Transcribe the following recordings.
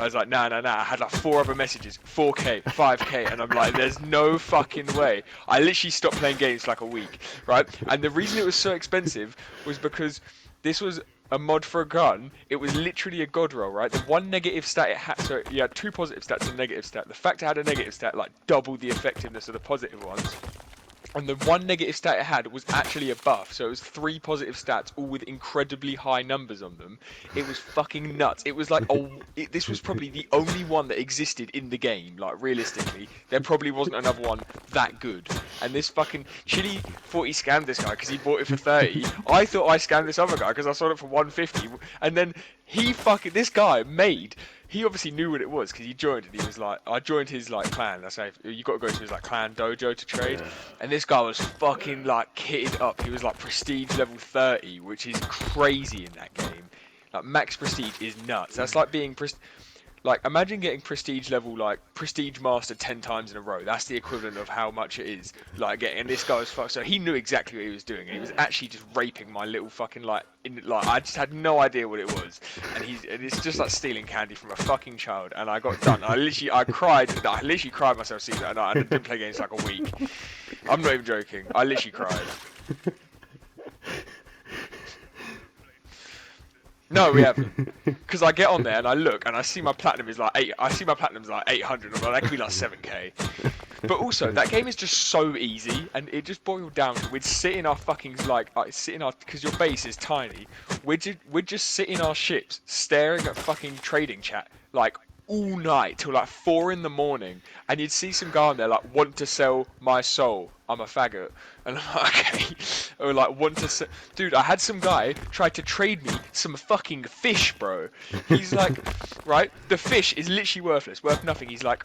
I was like, nah. I had like 4 other messages, 4K, 5K, and I'm like, there's no fucking way. I literally stopped playing games for like a week, right? And the reason it was so expensive was because this was a mod for a gun. It was literally a god roll, right? The one negative stat it had, so you had 2 positive stats and a negative stat. The fact it had a negative stat like doubled the effectiveness of the positive ones. And the one negative stat it had was actually a buff, so it was 3 positive stats, all with incredibly high numbers on them. It was fucking nuts. It was like, this was probably the only one that existed in the game. Like realistically, there probably wasn't another one that good. And this fucking Chili thought he scammed this guy because he bought it for 30. I thought I scammed this other guy because I sold it for 150. And then this guy made. He obviously knew what it was because he joined and he was like, I joined his like clan. That's how you got to go to his like clan dojo to trade. Yeah. And this guy was fucking like kitted up. He was like prestige level 30, which is crazy in that game. Like max prestige is nuts. That's like being like imagine getting prestige level like prestige master 10 times in a row. That's the equivalent of how much it is like getting. And this guy was fucked. So he knew exactly what he was doing. And he was actually just raping my little fucking like I just had no idea what it was. And it's just like stealing candy from a fucking child. And I got done. I cried. I literally cried myself seeing that. And I didn't play games for like a week. I'm not even joking. I literally cried. No, we haven't. Because I get on there and I look and I see my platinum is like 8. I see my platinum's like 800. I'm like, that could be like 7K. But also, that game is just so easy, and it just boiled down to we'd sit in our fucking because your base is tiny. We'd just sit in our ships, staring at fucking trading chat like all night till like 4 in the morning, and you'd see some guy on there like want to sell my soul. I'm a faggot, and I'm like, okay, or like want to sell. Dude, I had some guy try to trade me some fucking fish, bro. He's like, right, the fish is literally worthless, worth nothing. He's like,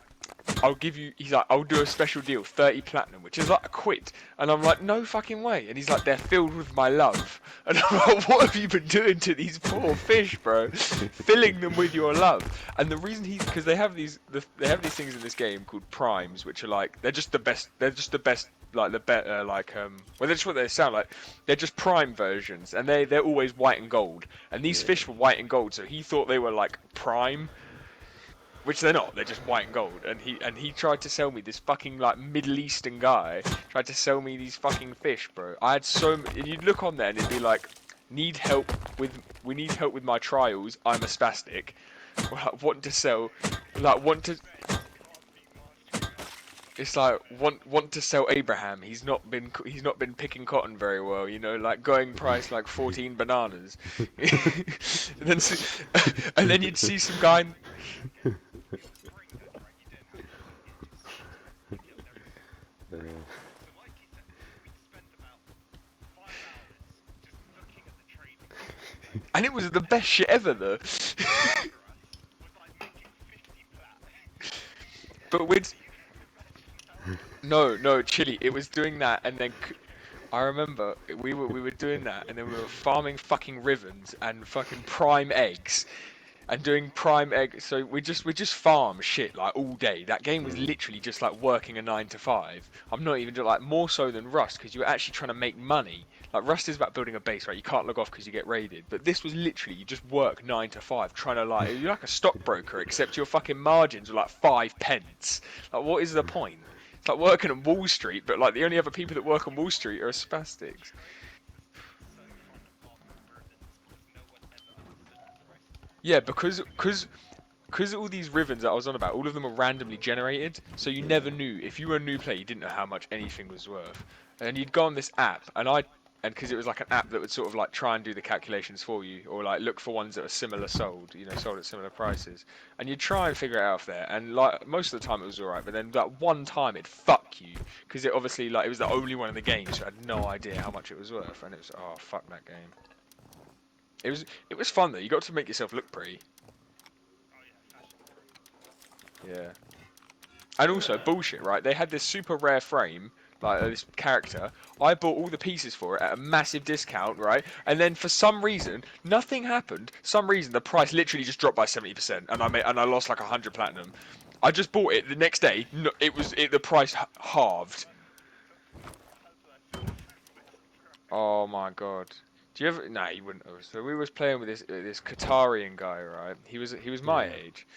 he's like, I'll do a special deal, 30 platinum, which is like a quid. And I'm like, no fucking way. And he's like, they're filled with my love. And I'm like, what have you been doing to these poor fish, bro? Filling them with your love. And the reason because they have these things in this game called primes, which are like, they're just the best, like the better, like, well, they're just what they sound like. They're just prime versions, and they're always white and gold. And these fish were white and gold, so he thought they were like prime. Which they're not, they're just white and gold. And he tried to sell me this fucking like Middle Eastern guy tried to sell me these fucking fish, bro. I had and you'd look on there and it'd be like, we need help with my trials. I'm a spastic. Want to sell, it's like want to sell Abraham. He's not been picking cotton very well, you know, like going price like 14 bananas. and then you'd see some guy. And it was the best shit ever, though. But no, Chili. It was doing that, and then I remember we were doing that, and then we were farming fucking ribbons and fucking prime eggs, and doing prime egg. So we just farm shit like all day. That game was literally just like working a 9 to 5. I'm not even like more so than Rust because you're actually trying to make money. Like Rust is about building a base, right? You can't log off because you get raided. But this was literally you just work 9 to 5, trying to like you're like a stockbroker, except your fucking margins are like 5 pence. Like what is the point? It's like working on Wall Street, but like the only other people that work on Wall Street are spastics. Yeah, because all these ribbons that I was on about, all of them were randomly generated, so you never knew. If you were a new player, you didn't know how much anything was worth. And you'd go on this app, and because it was like an app that would sort of like try and do the calculations for you, or like look for ones that are similar sold, you know, sold at similar prices. And you'd try and figure it out off there, and like most of the time it was alright, but then that one time it'd fuck you, because it obviously like it was the only one in the game, so I had no idea how much it was worth, and it was, oh fuck that game. It was fun though. You got to make yourself look pretty. Yeah. And also bullshit, right? They had this super rare frame, like this character. I bought all the pieces for it at a massive discount, right? And then for some reason, nothing happened. Some reason the price literally just dropped by 70%, and I lost like 100 platinum. I just bought it the next day. No, the price halved. Oh my god. Do you ever? Nah, you wouldn't have. So we was playing with this Qatarian guy, right? He was my age.